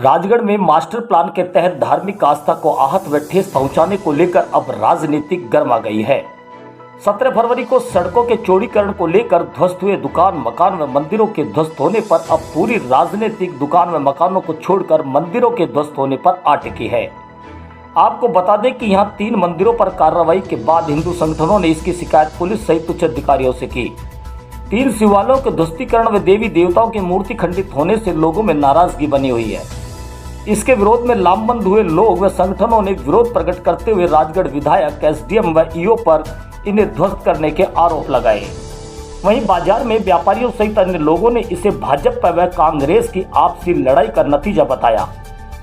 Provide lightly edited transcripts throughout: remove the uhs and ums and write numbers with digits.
राजगढ़ में master plan के तहत धार्मिक आस्था को आहत व ठेस पहुंचाने को लेकर अब राजनीतिक गर्मा गई है। 17 फरवरी को सड़कों के चौड़ीकरण को लेकर ध्वस्त हुए दुकान मकान व मंदिरों के ध्वस्त होने पर अब पूरी राजनीतिक दुकान व मकानों को छोड़कर मंदिरों के ध्वस्त होने पर आ टिकी है। आपको बता दें कि यहां 3 मंदिरों पर कार्रवाई के बाद हिंदू संगठनों ने इसकी शिकायत पुलिस सहित उच्च अधिकारियों से की। 3 शिवालयों के ध्वस्तीकरण व देवी देवताओं की मूर्ति खंडित होने से लोगों में नाराजगी बनी हुई है। इसके विरोध में लामबंद हुए लोग व संगठनों ने विरोध प्रकट करते हुए राजगढ़ विधायक, एसडीएम व ईओ पर इन्हें ध्वस्त करने के आरोप लगाए। वहीं बाजार में व्यापारियों सहित अन्य लोगों ने इसे भाजपा व कांग्रेस की आपसी लड़ाई का नतीजा बताया।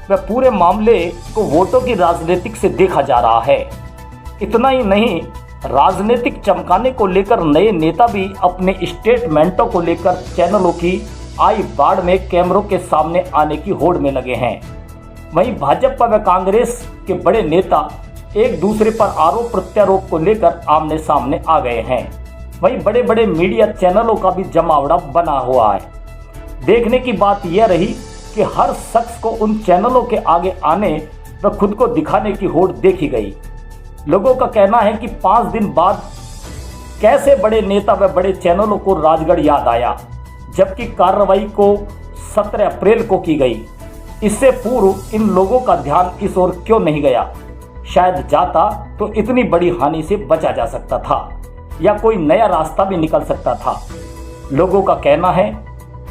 वह पूरे मामले को वोटों की राजनीतिक से देखा जा रहा है। इतना ही नहीं, राजनीतिक चमकाने को लेकर नए नेता भी अपने स्टेटमेंटों को लेकर चैनलों की आई बाढ़ में कैमरों के सामने आने की होड़ में लगे हैं। वहीं भाजपा व कांग्रेस के बड़े नेता एक दूसरे पर आरोप प्रत्यारोप को लेकर आमने सामने आ गए हैं। वहीं बड़े बड़े मीडिया चैनलों का भी जमावड़ा बना हुआ है। देखने की बात यह रही कि हर शख्स को उन चैनलों के आगे आने व खुद को दिखाने की होड़ देखी गई। लोगों का कहना है कि 5 दिन बाद कैसे बड़े नेता व बड़े चैनलों को राजगढ़ याद आया, जबकि कार्रवाई को 17 अप्रैल को की गई। इससे पूर्व इन लोगों का ध्यान इस ओर क्यों नहीं गया? शायद जाता तो इतनी बड़ी हानि से बचा जा सकता था या कोई नया रास्ता भी निकल सकता था। लोगों का कहना है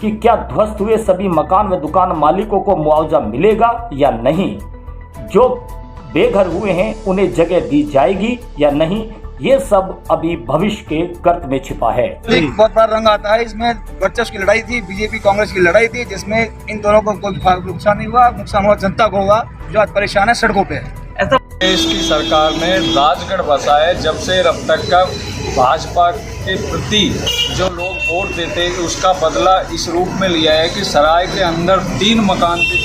कि क्या ध्वस्त हुए सभी मकान व दुकान मालिकों को मुआवजा मिलेगा या नहीं? जो बेघर हुए हैं उन्हें जगह दी जाएगी या नहीं, ये सब अभी भविष्य के गर्त में छिपा है। एक बहुत बड़ा रंग आता है इसमें। वर्चस्व की लड़ाई थी, बीजेपी कांग्रेस की लड़ाई थी, जिसमें इन दोनों को कोई नुकसान नहीं हुआ। नुकसान हुआ जनता को हुआ, जो आज परेशान है सड़कों पे। ऐसा देश की सरकार ने राजगढ़ बसा है, जब से अब तक का भाजपा के प्रति जो लोग वोट देते उसका बदला इस रूप में लिया है कि सराय के अंदर 3 मकान थे,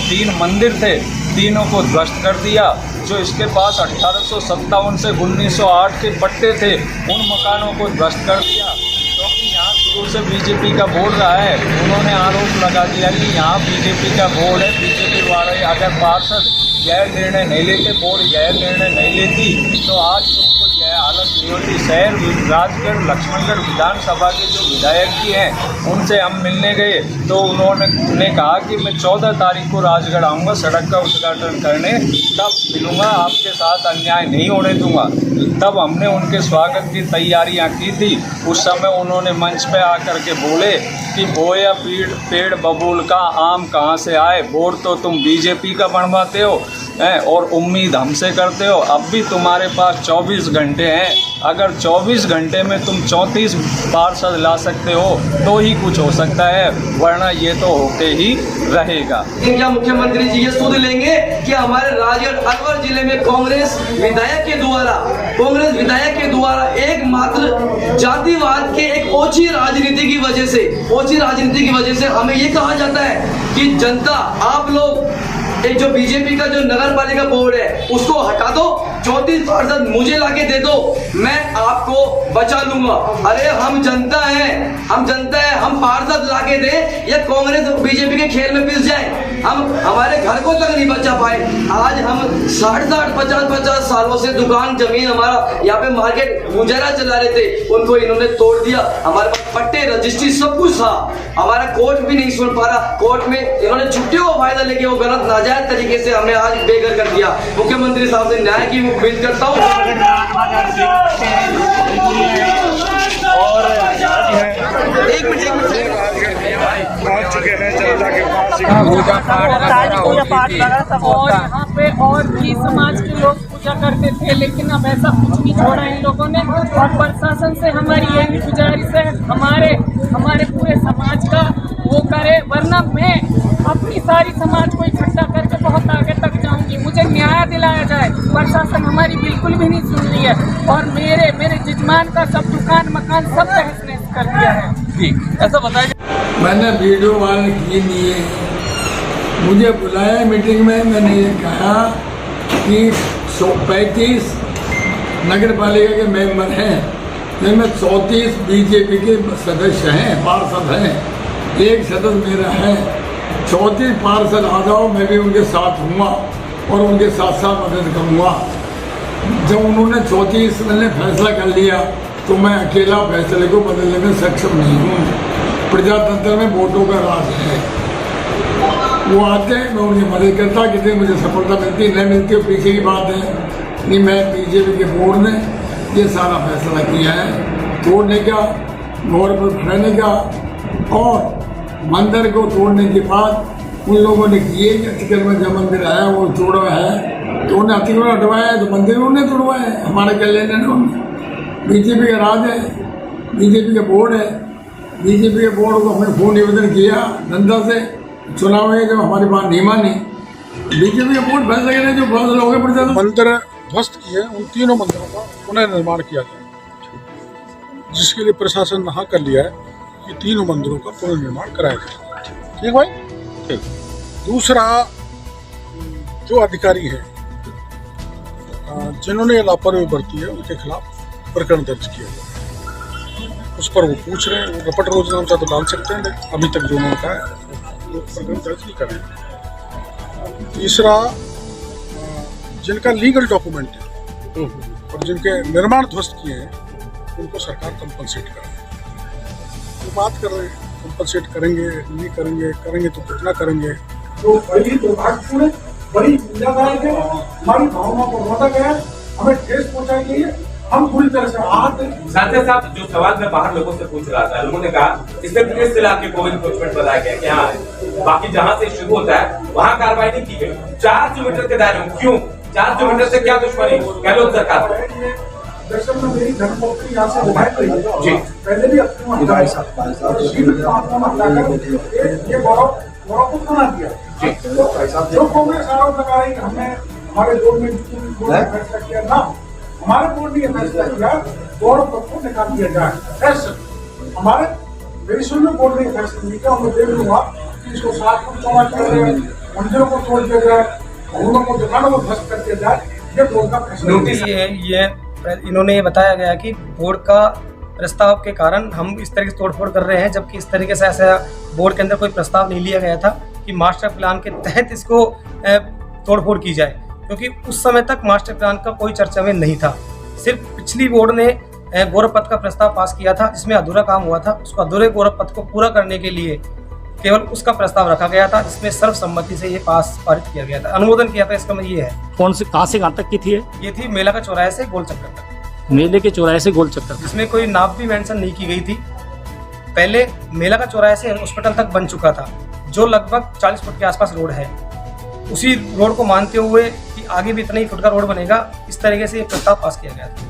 3 मंदिर थे, तीनों को ध्वस्त कर दिया। जो इसके पास 1857 से 1908 के पट्टे थे, उन मकानों को ध्वस्त कर दिया। क्योंकि यहाँ शुरू से बीजेपी का बोर्ड रहा है, उन्होंने आरोप लगा दिया कि यहाँ बीजेपी का बोर्ड है, बीजेपी वाले अगर पार्षद यह निर्णय नहीं लेते, बोर्ड यह निर्णय नहीं लेती, तो आज तुमको यह हालत नहीं होती। शहर राजगढ़ लक्ष्मणगढ़ विधानसभा के जो विधायक जी हैं उनसे हम मिलने गए तो उन्होंने कहा कि मैं 14 तारीख को राजगढ़ आऊँगा सड़क का उद्घाटन करने, तब मिलूँगा, आपके साथ अन्याय नहीं होने दूँगा। तब हमने उनके स्वागत की तैयारियाँ की थी। उस समय उन्होंने मंच पे आकर के बोले कि बोया पेड़ बबूल का आम कहाँ से आए, बोर्ड तो तुम बीजेपी का बनवाते हो और उम्मीद हमसे करते हो। अब भी तुम्हारे पास 24 घंटे हैं, अगर 24 घंटे में तुम 34 पार्षद ला सकते हो तो ही कुछ हो सकता है, वरना ये तो होके ही रहेगा। क्या मुख्यमंत्री जी ये सुध लेंगे कि हमारे राजगढ़ अलवर जिले में कांग्रेस विधायक के द्वारा एकमात्र जातिवाद के एक ओछी राजनीति की वजह से हमें ये कहा जाता है कि जनता, आप लोग एक जो बीजेपी का जो नगर पालिका बोर्ड है उसको हटा दो, 34 पार्षद मुझे लाके दे दो, मैं आपको बचा लूंगा। अरे हम जनता है, हम पार्षद लाके दे या कांग्रेस बीजेपी के खेल में पिस जाए, हम हमारे घर को तक नहीं बचा पाए। आज हम 60-60, 50-50 सालों से दुकान जमीन हमारा यहाँ पे मार्केट गुजारा चला रहे थे, उनको इन्होंने तोड़ दिया। हमारे पास पट्टे रजिस्ट्री सब कुछ था, हमारा कोर्ट भी नहीं सुन पा रहा। कोर्ट में इन्होंने छुट्टियों का फायदा लेके वो गलत नाजायज तरीके से हमें आज बेघर कर दिया। मुख्यमंत्री साहब से न्याय की उम्मीद करता हूँ। और एक मिनट पहुंच चुके हैं जनता के पास। और यहाँ पे और भी समाज के लोग पूजा करते थे, लेकिन अब ऐसा कुछ नहीं छोड़ा इन लोगों ने। और प्रशासन से हमारी यही गुजारिश है, हमारे पूरे समाज का वो करे, वरना मैं अपनी सारी समाज को इकट्ठा करके बहुत आगे तक जाऊंगी। मुझे न्याय दिलाया जाए। प्रशासन हमारी बिल्कुल भी नहीं सुन रही है और मेरे जजमान का सब दुकान मकान सब तहस नहस कर दिया है। ठीक ऐसा बताया। मैंने वीडियो वायरल की नहीं है, मुझे बुलाया मीटिंग में, मैंने ये कहा कि 35 नगर पालिका के मेंबर हैं, जिनमें 34 बीजेपी के सदस्य हैं, पार्षद हैं, 1 सदस्य मेरा है। 34 पार्षद आ जाओ, मैं भी उनके साथ हूँगा और उनके साथ साथ मदद करूँगा। जब उन्होंने 34 ने फैसला कर लिया तो मैं अकेला फैसले को बदलने में सक्षम नहीं हूँ। प्रजातंत्र में वोटों का राज है। वो आते हैं, मैं उनकी मदद करता, कितनी मुझे सफलता मिलती नहीं मिलती हो पीछे की बात है। नहीं, मैं बीजेपी के बोर्ड ने ये सारा फैसला किया है तोड़ने का, मोड़ पर खड़ने का, और मंदिर को तोड़ने के बाद उन लोगों ने किए कि अतिक्रमण जब मंदिर आया वो तोड़ा है, तो उन्हें अतिक्रमण हटवाया है, तो मंदिर उन्हें तोड़वाया है, हमारे क्या लेने उन्हें। बीजेपी का राज है, बीजेपी का बोर्ड है। बीजेपी के बोर्ड को हमने फोन निवेदन किया नंदा से, चुनाव है जब हमारी बात नहीं मानी, बीजेपी का बोर्ड फैसला करें जो फैसला हो गया। मंदिर ध्वस्त किए, उन तीनों मंदिरों का पुनर्निर्माण किया जाए, जिसके लिए प्रशासन ने हाँ कर लिया है कि तीनों मंदिरों का पुनर्निर्माण कराया जाए। ठीक भाई, ठीक। दूसरा, जो अधिकारी हैं जिन्होंने ये लापरवाही बरती है उनके खिलाफ प्रकरण दर्ज किया गया, उस पर वो पूछ रहे हैं। वो रपट रोज नाम तो डाल सकते हैं, अभी तक जो उन्होंने कहा है वो प्रकरण दर्ज नहीं करें। तीसरा, जिनका लीगल डॉक्यूमेंट है और जिनके निर्माण ध्वस्त किए हैं उनको सरकार कंपनसेट करे। वो बात कर रहे हैं कंपनसेट करेंगे नहीं करेंगे, करेंगे तो कितना करेंगे। तो बड़ी दुर्भाग्यपूर्ण, बड़ी पीड़ादायक है, हमारी भावना को रोता गया, हमें ठेस पहुंचाई गई है। हम पूरी तरह से आहत हैं। साथ ही साथ जो सवाल मैं बाहर लोगों से पूछ रहा था, लोगों ने कहा इससे पुलिस से लाके कोविड इन्फोर्समेंट बताया गया कि हाँ, बाकी जहाँ से शुरू होता है वहाँ कार्रवाई नहीं की गई। 4 किलोमीटर के दायरे में क्यों? 4 किलोमीटर से क्या दुश्मनी गहलोत सरकार? दरअसल में मेरी धर्मपत्नी यहाँ से विधायक रही है जी, पहले भी अपने ये गौरव बना दिया। जो कांग्रेस आरोप लगा रही है हमने हमारे बोर्ड में फैसला किया ना, हमारे बोर्ड ने यह फैसला किया गौरव को निकाल दिया जाए। हमारे बेरिशन में बोर्ड ने फैसला नहीं किया। हम देख लूंगा कि इसको 7 फुट चौड़ा किया जाए, मंदिरों को तोड़ दिया जाए, भवनों को दुकानों को ध्वस्त कर दिया जाए। ये बोर्ड का फैसला ये इन्होंने ये बताया गया कि बोर्ड का प्रस्ताव के कारण हम इस तरीके से तोड़फोड़ कर रहे हैं, जबकि इस तरीके से ऐसा बोर्ड के अंदर कोई प्रस्ताव नहीं लिया गया था कि मास्टर प्लान के तहत इसको तोड़फोड़ की जाए, क्योंकि उस समय तक मास्टर प्लान का कोई चर्चा में नहीं था। सिर्फ पिछली बोर्ड ने गौरव पथ का प्रस्ताव पास किया था जिसमें अधूरा काम हुआ था। उसको अधूरे गौरव पथ को पूरा करने के लिए केवल उसका प्रस्ताव रखा गया था, जिसमें सर्वसम्मति से ये पारित किया गया था, अनुमोदन किया था। इसका मतलब ये है। कौन से कहाँ से कहाँ तक की थी ये थी मेला का चौराहे से गोल चक्कर तक। मेले के चौराहे से गोल चक्कर, जिसमें कोई नाप भी मेंशन नहीं की गई थी। पहले मेला का चौराहे से हॉस्पिटल तक बन चुका था, जो लगभग 40 फुट के आसपास रोड है। उसी रोड को मानते हुए कि आगे भी इतना ही फुट का रोड बनेगा, इस तरीके से ये प्रस्ताव पास किया गया था।